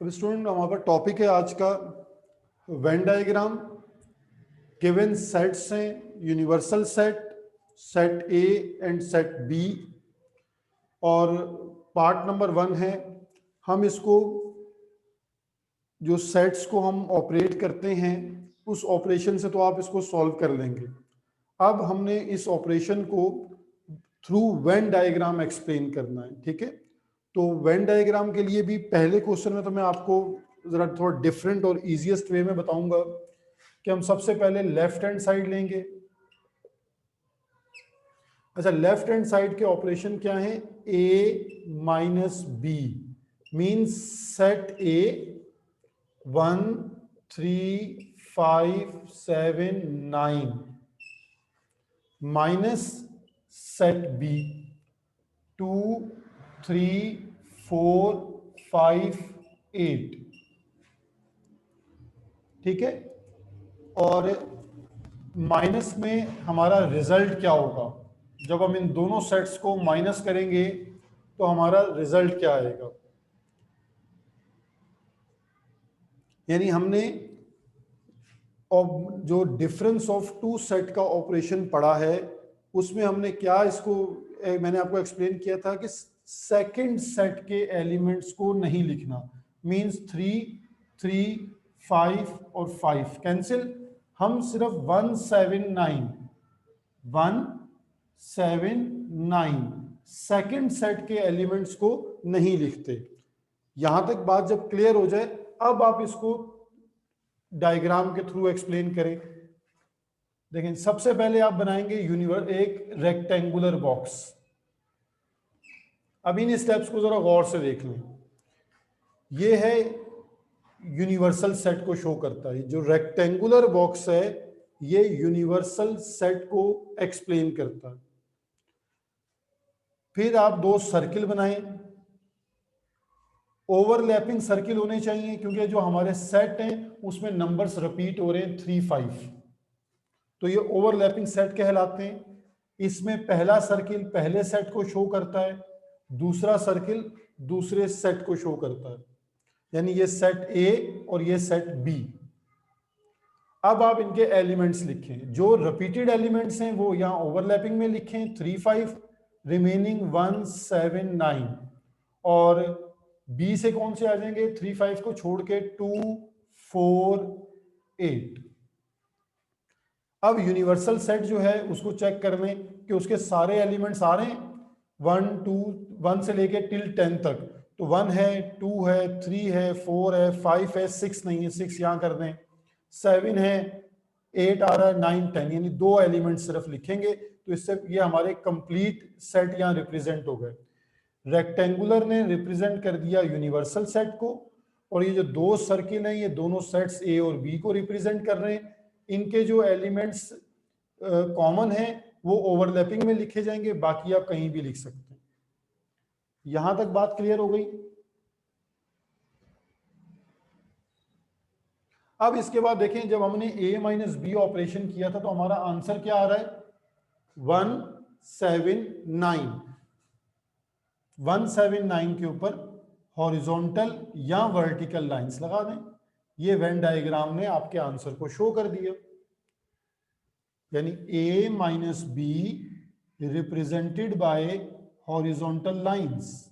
अब स्टूडेंट हमारा टॉपिक है आज का वेन डायग्राम। गिवन सेट्स हैं universal set, set A and set B, और पार्ट नंबर 1 है हम इसको जो सेट्स को हम ऑपरेट करते हैं उस ऑपरेशन से तो आप इसको सॉल्व कर लेंगे। अब हमने इस ऑपरेशन को थ्रू वेन डायग्राम एक्सप्लेन करना है, ठीक है। तो वेन डायग्राम के लिए भी पहले क्वेश्चन में तो मैं आपको जरा थोड़ा डिफरेंट और इजीएस्ट वे में बताऊंगा कि हम सबसे पहले लेफ्ट हैंड साइड लेंगे। अच्छा, लेफ्ट हैंड साइड के ऑपरेशन क्या है? A minus B means set A 1 3 5 7 9 minus set B 2 3 4 5 8, ठीक है। और माइनस में हमारा रिजल्ट क्या होगा? जब हम इन दोनों सेट्स को माइनस करेंगे तो हमारा रिजल्ट क्या आएगा? यानी हमने जो डिफरेंस ऑफ टू सेट का ऑपरेशन पढ़ा है उसमें हमने क्या इसको मैंने आपको एक्सप्लेन किया था कि सेकंड सेट के एलिमेंट्स को नहीं लिखना। मींस 3 3 5 और 5 कैंसिल। हम सिर्फ 179 सेकंड सेट के एलिमेंट्स को नहीं लिखते। यहां तक बात जब क्लियर हो जाए अब आप इसको डायग्राम के थ्रू एक्सप्लेन करें। देखें, सबसे पहले आप बनाएंगे एक रेक्टेंगुलर बॉक्स। अब इन स्टेप्स को जरा गौर से देख लें। ये है यूनिवर्सल सेट को शो करता है। जो रेक्टेंगुलर बॉक्स है ये यूनिवर्सल सेट को एक्सप्लेन करता है। फिर आप दो सर्किल बनाएं, ओवरलैपिंग सर्किल होने चाहिए क्योंकि जो हमारे सेट हैं उसमें नंबर्स रिपीट हो रहे हैं 3 5, तो ये ओवरलैपिंग सेट कहलाते हैं। इसमें पहला सर्किल पहले सेट को शो करता है, दूसरा सर्किल दूसरे सेट को शो करता है, यानी ये सेट ए और ये सेट बी। अब आप इनके एलिमेंट्स लिखें। जो रिपीटेड एलिमेंट्स हैं वो यहां ओवरलैपिंग में लिखें 3 5, रिमेनिंग 1 7 9, और बी से कौन से आ जाएंगे? 3 5 को छोड़ के 2 4 8। अब यूनिवर्सल सेट जो है उसको चेक कर लें कि उसके सारे एलिमेंट्स आ रहे हैं 1 से लेके टिल 10 तक। तो 1 है, 2 है, 3 है, 4 है, 5 है, 6 नहीं है, 6 यहां कर दें, 7 है, 8 आ रहा है, 9 10, यानी दो एलिमेंट सिर्फ लिखेंगे। तो इससे ये हमारे कंप्लीट सेट यहां रिप्रेजेंट हो गए। रेक्टेंगुलर ने रिप्रेजेंट कर दिया यूनिवर्सल सेट को, और ये जो दो सर्किल हैं ये दोनों सेट्स ए और बी को रिप्रेजेंट कर रहे हैं। इनके जो एलिमेंट्स कॉमन हैं वो ओवरलैपिंग में लिखे जाएंगे, बाकी आप कहीं भी लिख सकते हैं। यहां तक बात क्लियर हो गई। अब इसके बाद देखें, जब हमने a माइनस बी ऑपरेशन किया था तो हमारा आंसर क्या आ रहा है? 179। 179 के ऊपर हॉरिजॉन्टल या वर्टिकल लाइंस लगा दें। ये वेन डायग्राम ने आपके आंसर को शो कर दिया, यानी a minus be represented by horizontal lines.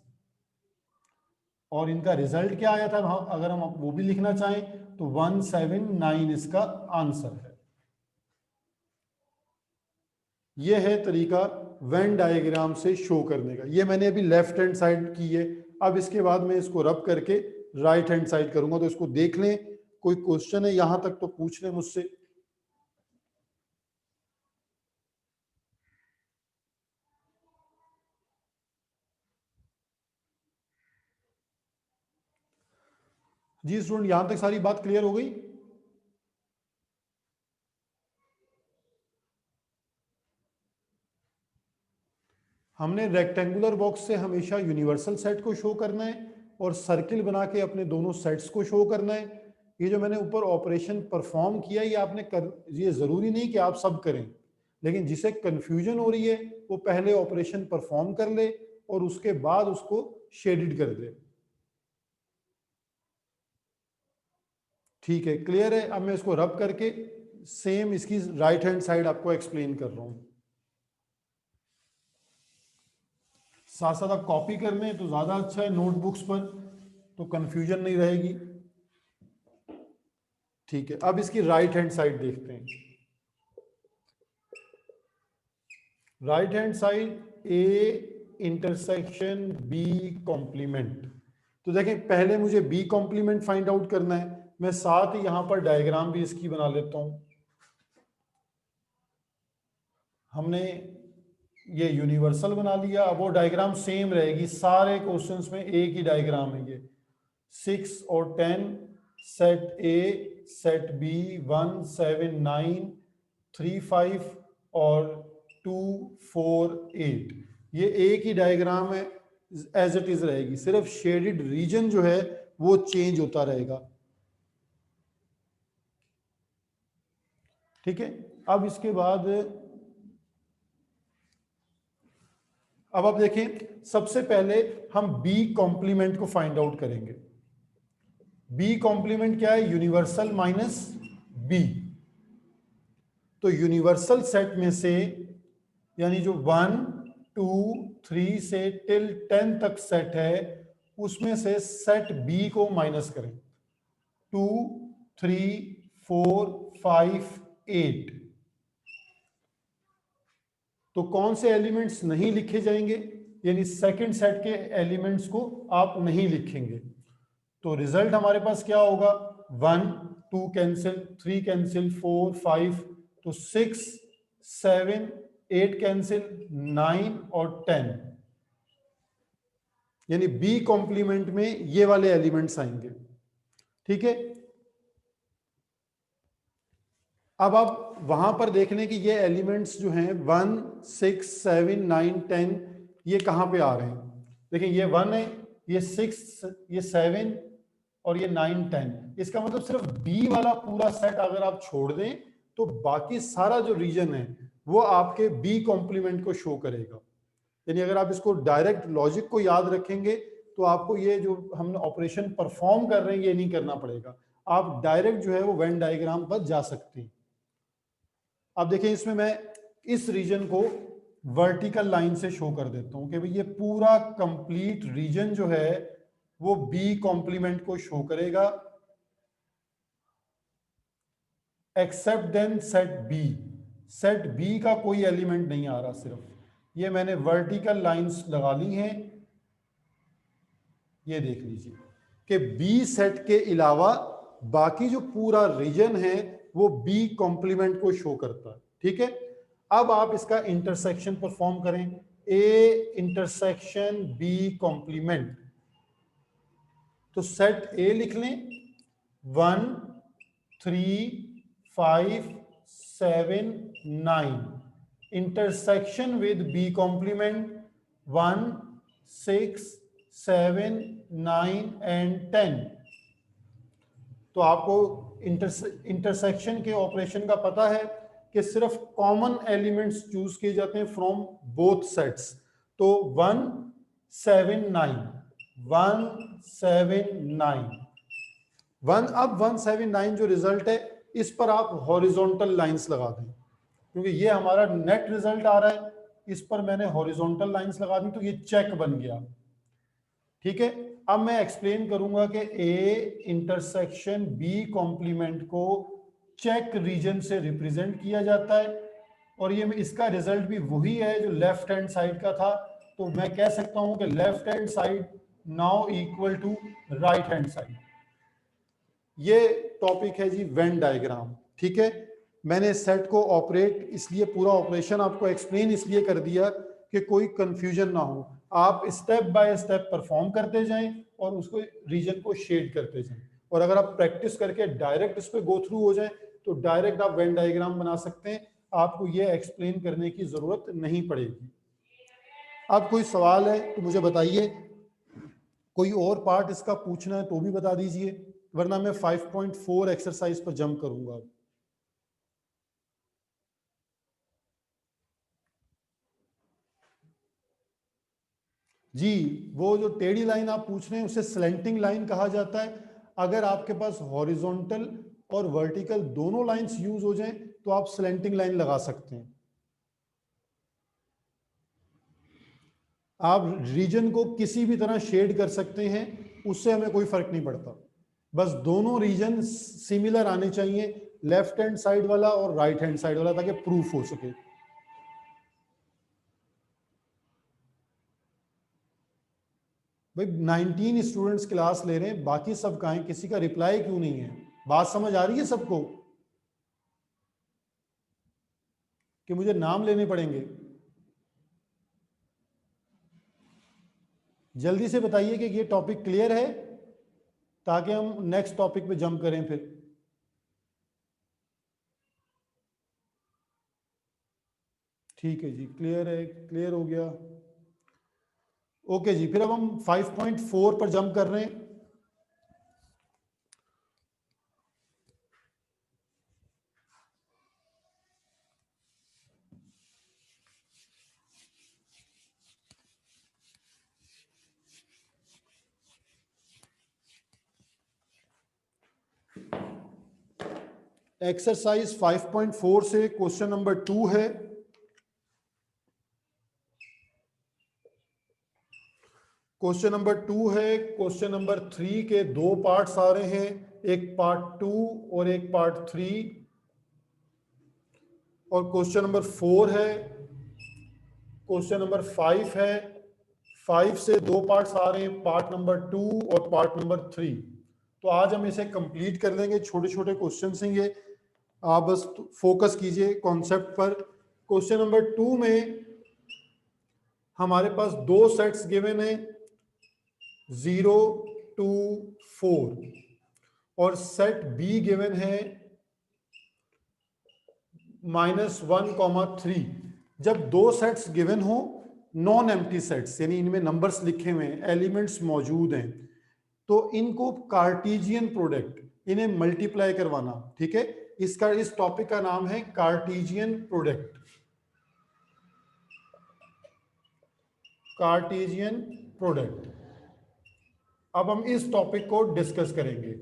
और इनका रिजल्ट क्या आया था? अगर हम वो भी लिखना चाहें तो 179 इसका आंसर है। यह है तरीका वेन डायग्राम से शो करने का। ये मैंने अभी लेफ्ट हैंड साइड की है। अब इसके बाद मैं इसको रब करके राइट हैंड साइड करूंगा, तो इसको देख लें। कोई क्वेश्चन है यहां तक तो पूछ लें मुझसे। जी स्टूडेंट, यहां तक सारी बात क्लियर हो गई। हमने रेक्टेंगुलर बॉक्स से हमेशा यूनिवर्सल सेट को शो करना है और सर्किल बना के अपने दोनों सेट्स को शो करना है। ये जो मैंने ऊपर ऑपरेशन परफॉर्म किया ये आपने ये जरूरी नहीं कि आप सब करें, लेकिन जिसे कंफ्यूजन हो रही है वो पहले ऑपरेशन परफॉर्म कर ले और उसके बाद उसको शेडेड कर दे। ठीक है, क्लियर है। अब मैं इसको रब करके सेम इसकी राइट हैंड साइड आपको एक्सप्लेन कर रहा हूं। साथ साथ आप कॉपी कर लें तो ज्यादा अच्छा है नोटबुक्स पर, तो कंफ्यूजन नहीं रहेगी। ठीक है, अब इसकी राइट हैंड साइड देखते हैं। Right hand side A intersection B complement. तो देखें, पहले मुझे बी कॉम्प्लीमेंट फाइंड आउट करना है। मैं साथ ही यहां पर डायग्राम भी इसकी बना लेता हूं। हमने ये यूनिवर्सल बना लिया, अब वो डायग्राम सेम रहेगी सारे क्वेश्चंस में, एक ही डायग्राम है ये। 6 और 10, सेट ए, सेट बी, 1 7 9 3 5 और 2 4 8, ये एक ही डायग्राम है, एज इट इज रहेगी, सिर्फ शेडेड रीजन जो है वो चेंज होता रहेगा। ठीक है, अब इसके बाद अब आप देखें, सबसे पहले हम बी कॉम्प्लीमेंट को फाइंड आउट करेंगे। बी कॉम्प्लीमेंट क्या है? Universal minus B. तो यूनिवर्सल सेट में से, यानी जो 1 2 3 से टिल 10 तक सेट है, उसमें से सेट बी को माइनस करें। 2 3 4 5 8। तो कौन से एलिमेंट्स नहीं लिखे जाएंगे? यानी सेकंड सेट के एलिमेंट्स को आप नहीं लिखेंगे। तो रिजल्ट हमारे पास क्या होगा? 1 2 कैंसिल, 3 कैंसिल, 4 5, तो 6 7 8 कैंसिल, 9 और 10। यानी बी कॉम्प्लीमेंट में ये वाले एलिमेंट्स आएंगे। ठीक है, अब आप वहां पर देख लें कि ये एलिमेंट्स जो हैं 1 6 7 9 10, ये कहां पे आ रहे हैं? देखिए, ये 1 है, ये 6, ये 7 और ये 9 10। इसका मतलब सिर्फ बी वाला पूरा सेट अगर आप छोड़ दें तो बाकी सारा जो रीजन है वो आपके बी कॉम्प्लीमेंट को शो करेगा। यानी अगर आप इसको डायरेक्ट लॉजिक को याद रखेंगे तो आपको ये जो हम ऑपरेशन परफॉर्म कर रहे हैं ये नहीं करना पड़ेगा, आप डायरेक्ट जो है वो वेन डायग्राम पर जा सकते हैं। अब देखिए, इसमें मैं इस रीजन को वर्टिकल लाइन से शो कर देता हूं कि भाई ये पूरा कंप्लीट रीजन जो है वो बी कॉम्प्लीमेंट को शो करेगा, except then set B. Set B का कोई एलिमेंट नहीं आ रहा, सिर्फ ये मैंने वर्टिकल लाइंस लगा ली हैं। ये देख लीजिए कि बी सेट के अलावा बाकी जो पूरा रीजन है वो बी कॉम्प्लीमेंट को शो करता है। ठीक है, अब आप इसका इंटरसेक्शन परफॉर्म करें, ए इंटरसेक्शन बी कॉम्प्लीमेंट। तो सेट ए लिख लें, 1 3 5 7 9, intersection with B complement 1 6 7 9 and 10। तो आपको इंटरसेक्शन के ऑपरेशन का पता है कि सिर्फ कॉमन एलिमेंट्स चूज किए जाते हैं फ्रॉम बोथ सेट्स। तो 1 7 9, 1 7 9, 1, अब 1 7 9 जो रिजल्ट है इस पर आप हॉरिजॉन्टल लाइंस लगा दें, क्योंकि ये हमारा नेट रिजल्ट आ रहा है, इस पर मैंने हॉरिजॉन्टल लाइंस लगा दी तो ये चेक बन गया। ठीक है, अब मैं एक्सप्लेन करूंगा कि ए इंटरसेक्शन बी कॉम्प्लीमेंट को चेक रीजन से रिप्रेजेंट किया जाता है, और ये इसका रिजल्ट भी वही है जो लेफ्ट हैंड साइड का था। तो मैं कह सकता हूं कि left hand side now equal to right hand side. ये टॉपिक है जी वेन डायग्राम। ठीक है, मैंने सेट को ऑपरेट इसलिए, पूरा ऑपरेशन आपको एक्सप्लेन इसलिए कर दिया कि कोई कंफ्यूजन ना हो, आप स्टेप बाय स्टेप परफॉर्म करते जाएं और उसको रीजन को शेड करते जाएं। और अगर आप प्रैक्टिस करके डायरेक्ट इस पर गो थ्रू हो जाएं तो डायरेक्ट आप वेन डायग्राम बना सकते हैं, आपको ये एक्सप्लेन करने की जरूरत नहीं पड़ेगी। अब कोई सवाल है तो मुझे बताइए, कोई और पार्ट इसका पूछना है तो भी बता दीजिए, वरना मैं 5.4 एक्सरसाइज पर जंप करूंगा। जी, वो जो टेढ़ी लाइन आप पूछ रहे हैं उसे स्लैंटिंग लाइन कहा जाता है। अगर आपके पास हॉरिजॉन्टल और वर्टिकल दोनों लाइंस यूज हो जाएं तो आप स्लैंटिंग लाइन लगा सकते हैं। आप रीजन को किसी भी तरह शेड कर सकते हैं, उससे हमें कोई फर्क नहीं पड़ता, बस दोनों रीजन सिमिलर आने चाहिए, लेफ्ट हैंड साइड वाला और राइट हैंड साइड वाला, ताकि प्रूफ हो सके। भाई 19 स्टूडेंट्स क्लास ले रहे हैं, बाकी सब कहाँ हैं? किसी का रिप्लाई क्यों नहीं है? बात समझ आ रही है सबको कि मुझे नाम लेने पड़ेंगे? जल्दी से बताइए कि ये टॉपिक क्लियर है, ताकि हम नेक्स्ट टॉपिक पे जंप करें फिर। ठीक है जी, क्लियर है, क्लियर हो गया। ओके जी, फिर अब हम 5.4 पर जंप कर रहे हैं। एक्सरसाइज 5.4 से क्वेश्चन नंबर 2 है। क्वेश्चन नंबर 2 है। क्वेश्चन नंबर 3 के दो पार्ट्स आ रहे हैं, एक पार्ट 2 और एक पार्ट 3। और क्वेश्चन नंबर 4 है, क्वेश्चन नंबर 5 है। 5 से दो पार्ट्स आ रहे हैं, पार्ट नंबर 2 और पार्ट नंबर 3। तो आज हम इसे कंप्लीट कर लेंगे, छोटे छोटे क्वेश्चन हैं ये, आप बस फोकस कीजिए कॉन्सेप्ट पर। क्वेश्चन नंबर 2 में हमारे पास दो सेट्स गिवन है, 0 2 4, और सेट बी गिवन है -1, 3। जब दो सेट्स गिवन हो, नॉन एम्प्टी सेट्स, यानी इनमें नंबर्स लिखे हुए हैं, एलिमेंट्स मौजूद हैं, तो इनको कार्टीजियन प्रोडक्ट, इन्हें मल्टीप्लाई करवाना। ठीक है, इसका इस टॉपिक का नाम है कार्टीजियन प्रोडक्ट। Cartesian product. अब हम इस टॉपिक को डिस्कस करेंगे।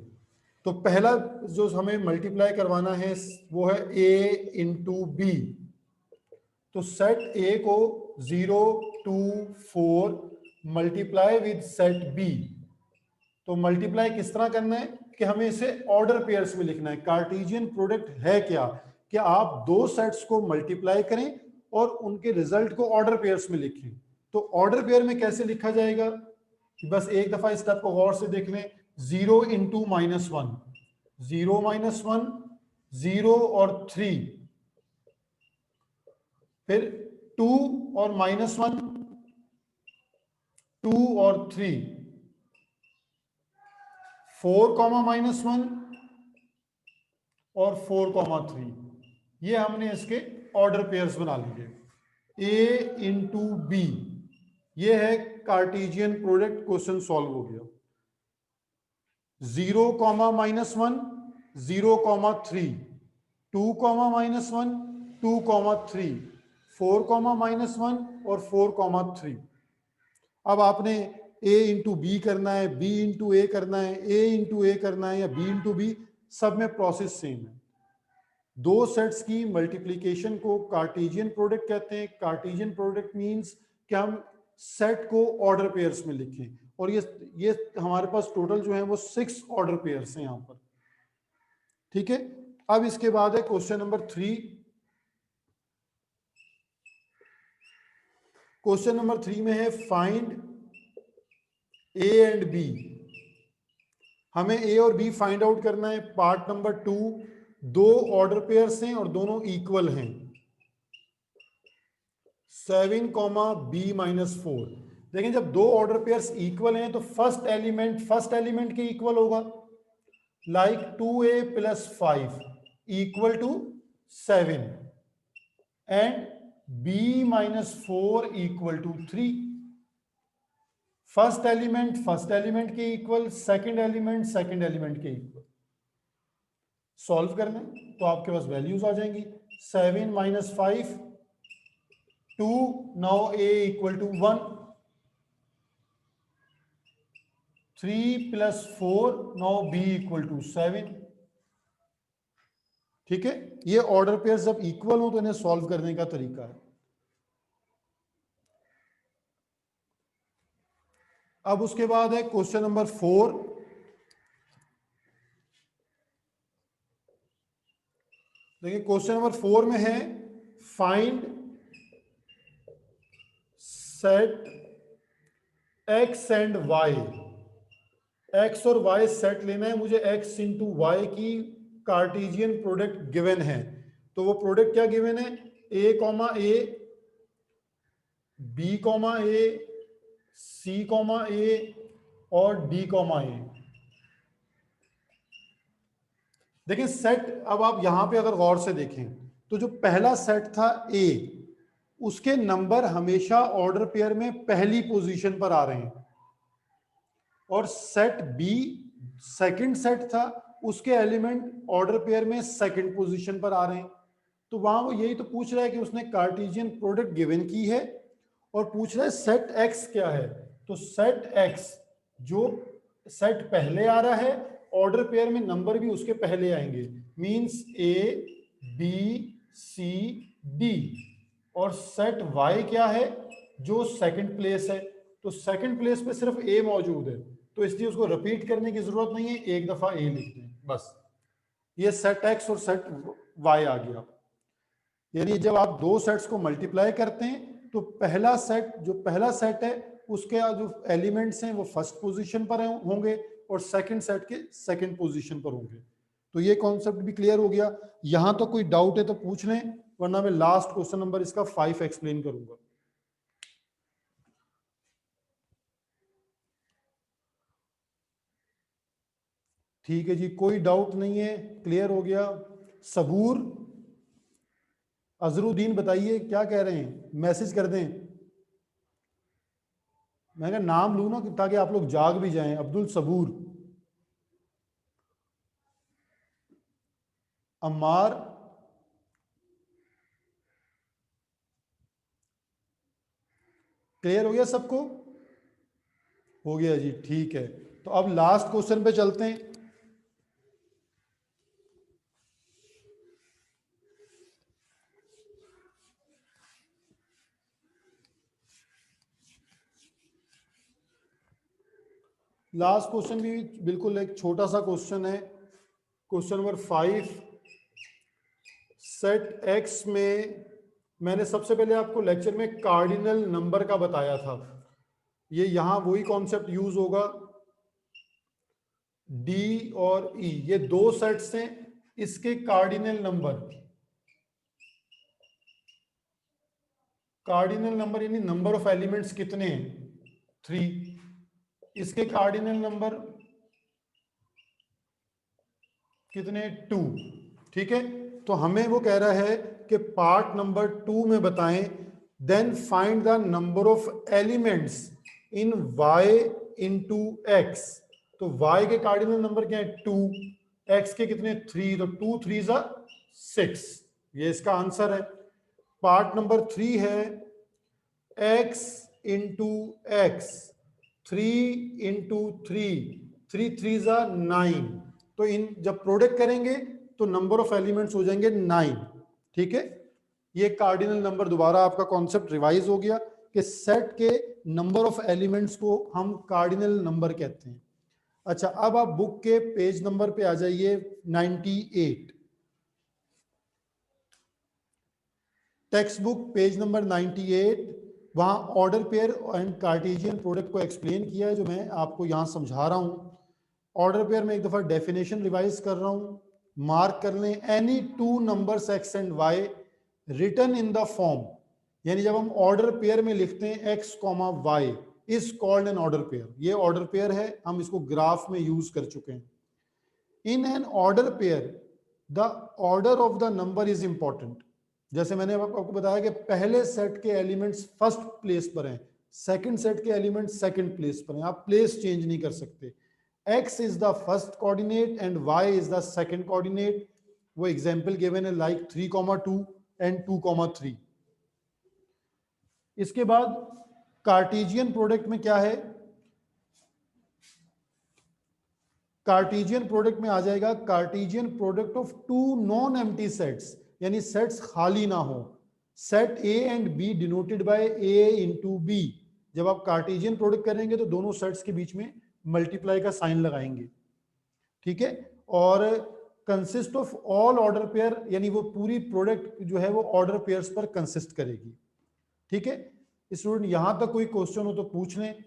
तो पहला जो हमें मल्टीप्लाई करवाना है वो है a इंटू बी। तो सेट ए को 0 2 4 मल्टीप्लाई विद सेट बी। तो मल्टीप्लाई किस तरह करना है कि हमें इसे ऑर्डर पेयर्स में लिखना है। कार्टेशियन प्रोडक्ट है क्या कि आप दो सेट्स को मल्टीप्लाई करें और उनके रिजल्ट को ऑर्डर पेयर्स में लिखें। तो ऑर्डर पेयर में कैसे लिखा जाएगा, बस एक दफा इस स्टेप को गौर से देख लें। 0 इंटू -1, 0 -1, 0 और 3, फिर 2 और -1, 2 और 3, 4 -1 और 4, 3। ये हमने इसके ऑर्डर पेयर्स बना लिए। ए इंटू बी, ये है कार्टेशियन प्रोडक्ट। क्वेश्चन सॉल्व हो गया। 0, -1, 0, 3, 2, -1, 2, 3, 4, -1 और 4, 3। अब आपने a इंटू बी करना है, b इंटू ए करना है, a इंटू ए करना है, या b इंटू बी, सब में प्रोसेस सेम है। दो सेट्स की मल्टीप्लिकेशन को कार्टेशियन प्रोडक्ट कहते हैं। कार्टेशियन प्रोडक्ट मींस कि हम सेट को ऑर्डर पेयर्स में लिखें, और ये हमारे पास टोटल जो है वो 6 ऑर्डर पेयर्स हैं यहां पर। ठीक है, अब इसके बाद है क्वेश्चन नंबर 3। क्वेश्चन नंबर 3 में है फाइंड ए एंड बी। हमें ए और बी फाइंड आउट करना है। पार्ट नंबर 2, दो ऑर्डर पेयर्स हैं और दोनों इक्वल हैं। 7, b -4। लेकिन जब दो ऑर्डर पेयर्स इक्वल हैं तो फर्स्ट एलिमेंट के इक्वल होगा। Like 2a + 5 equal to 7 and b -4 equal to 3। First element के इक्वल, सेकंड एलिमेंट के इक्वल। सॉल्व करना तो आपके पास वैल्यूज आ जाएंगी। 7 - 5, 2, now a equal to 1, 3 + 4, now b = 7। ठीक है, ये ऑर्डर पेयर जब इक्वल हो तो इन्हें सॉल्व करने का तरीका है। अब उसके बाद है क्वेश्चन नंबर 4। देखिए क्वेश्चन नंबर 4 में है find set x and y। x और y सेट लेना है मुझे, x इंटू वाई की कार्टेशियन प्रोडक्ट गिवन है। तो वो प्रोडक्ट क्या गिवन है, a comma a, b comma a, c comma a और d कॉमा a। देखिए सेट, अब आप यहां पे अगर गौर से देखें तो जो पहला सेट था a, उसके नंबर हमेशा ऑर्डर पेयर में पहली पोजीशन पर आ रहे हैं, और सेट बी सेकंड सेट था, उसके एलिमेंट ऑर्डर पेयर में सेकंड पोजीशन पर आ रहे हैं। तो वहां वो यही तो पूछ रहा है कि उसने कार्टेशियन प्रोडक्ट गिवन की है और पूछ रहा है सेट एक्स क्या है। तो सेट एक्स जो सेट पहले आ रहा है, ऑर्डर पेयर में नंबर भी उसके पहले आएंगे, means A B C D. और सेट वाई क्या है, जो सेकंड प्लेस है, तो सेकंड प्लेस पे सिर्फ ए मौजूद है, तो इसलिए उसको रिपीट करने की जरूरत नहीं है, एक दफा ए लिख दें बस। ये सेट एक्स और सेट वाई आ गया। यानी जब आप दो सेट्स को मल्टीप्लाई करते हैं तो पहला सेट, जो पहला सेट है उसके जो एलिमेंट्स हैं वो फर्स्ट पोजीशन पर होंगे और सेकंड सेट के सेकंड पोजीशन पर होंगे। तो ये कॉन्सेप्ट भी क्लियर हो गया। यहां तो कोई डाउट है तो पूछ लें, वरना मैं लास्ट क्वेश्चन नंबर इसका 5 एक्सप्लेन करूंगा। ठीक है जी, कोई डाउट नहीं है, क्लियर हो गया। सबूर अजरुद्दीन बताइए क्या कह रहे हैं, मैसेज कर दें। मैं कहा नाम लूँ ना ताकि आप लोग जाग भी जाएं। अब्दुल सबूर, अम्मार, क्लियर हो गया सबको? हो गया जी, ठीक है। तो अब लास्ट क्वेश्चन पे चलते हैं। लास्ट क्वेश्चन भी बिल्कुल एक छोटा सा क्वेश्चन है, क्वेश्चन नंबर 5। सेट एक्स में मैंने सबसे पहले आपको लेक्चर में कार्डिनल नंबर का बताया था, ये यहां वही कॉन्सेप्ट यूज होगा। डी और ई ये दो सेट्स हैं, इसके कार्डिनल नंबर, कार्डिनल नंबर यानी नंबर ऑफ एलिमेंट्स कितने हैं, 3। इसके कार्डिनल नंबर कितने, 2। ठीक है, तो हमें वो कह रहा है कि पार्ट नंबर 2 में बताएं, then find the number of elements in y into X. तो y के कार्डिनल नंबर क्या है, 2, x के कितने, 3, तो 2 3 ज़ा 6, ये इसका आंसर है। पार्ट नंबर 3 है x इंटू एक्स, 3 इंटू 3 3 ज़ा 9। तो इन जब प्रोडक्ट करेंगे तो नंबर ऑफ एलिमेंट्स हो जाएंगे 9। ठीक है, ये कार्डिनल नंबर, दोबारा आपका कॉन्सेप्ट रिवाइज हो गया कि सेट के नंबर ऑफ एलिमेंट्स को हम कार्डिनल नंबर कहते हैं। अच्छा, अब आप बुक के पेज नंबर पे आ जाइए 98, टेक्स्ट बुक पेज नंबर 98। वहां order pair and Cartesian product को एक्सप्लेन किया है, जो मैं आपको यहां समझा रहा हूं। ऑर्डर पेयर में एक दफा डेफिनेशन रिवाइज कर रहा हूं, मार्क कर लें। Any two numbers X and Y written in the form, यानी जब हम ऑर्डर पेयर में लिखते हैं X comma Y is called an order pair. ये ऑर्डर पेयर है, हम इसको ग्राफ में यूज कर चुके हैं। In an order pair the order of the number is important. जैसे मैंने आपको बताया कि पहले सेट के एलिमेंट्स फर्स्ट प्लेस पर हैं, सेकंड सेट के एलिमेंट्स सेकंड प्लेस पर हैं, आप प्लेस चेंज नहीं कर सकते। x is the first coordinate and y is the second coordinate. वो एग्जाम्पल गिवन है लाइक 3,2 एंड 2,3। इसके बाद कार्टेशियन प्रोडक्ट में क्या है, कार्टेशियन प्रोडक्ट में आ जाएगा Cartesian product of two non empty sets, यानी सेट्स खाली ना हो। Set A and B denoted by A into B. जब आप कार्टेशियन प्रोडक्ट करेंगे तो दोनों सेट्स के बीच में मल्टीप्लाई का साइन लगाएंगे, ठीक है। और consist of all order pair, यानी वो पूरी प्रोडक्ट जो है वो ऑर्डर पेयर्स पर कंसिस्ट करेगी, ठीक है। स्टूडेंट यहां तक कोई क्वेश्चन हो तो पूछ लें।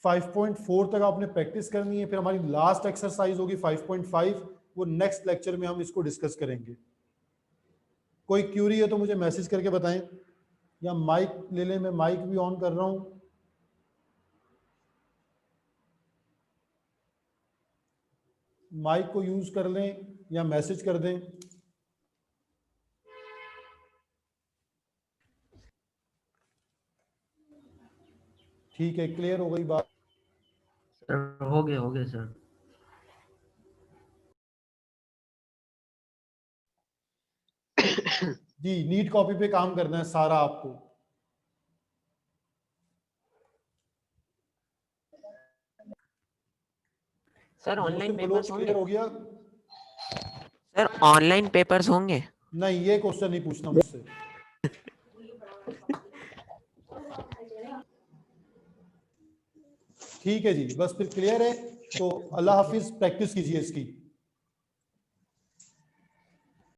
5.4 तक आपने प्रैक्टिस करनी है, फिर हमारी लास्ट एक्सरसाइज होगी 5.5, वो नेक्स्ट लेक्चर में हम इसको डिस्कस करेंगे। कोई क्यूरी है तो मुझे मैसेज करके बताएं, या माइक ले लें, मैं माइक भी ऑन कर रहा हूं। माइक को यूज कर लें या मैसेज कर दें। ठीक है, क्लियर हो गई बात? सर हो गए सर। जी, नीट कॉपी पे काम करना है सारा आपको। सर ऑनलाइन पेपर्स क्लियर होंगे? हो गया? सर ऑनलाइन पेपर्स होंगे? नहीं, ये क्वेश्चन नहीं पूछना मुझसे। ठीक है जी, बस फिर क्लियर है तो अल्लाह हाफिज, प्रैक्टिस कीजिए इसकी।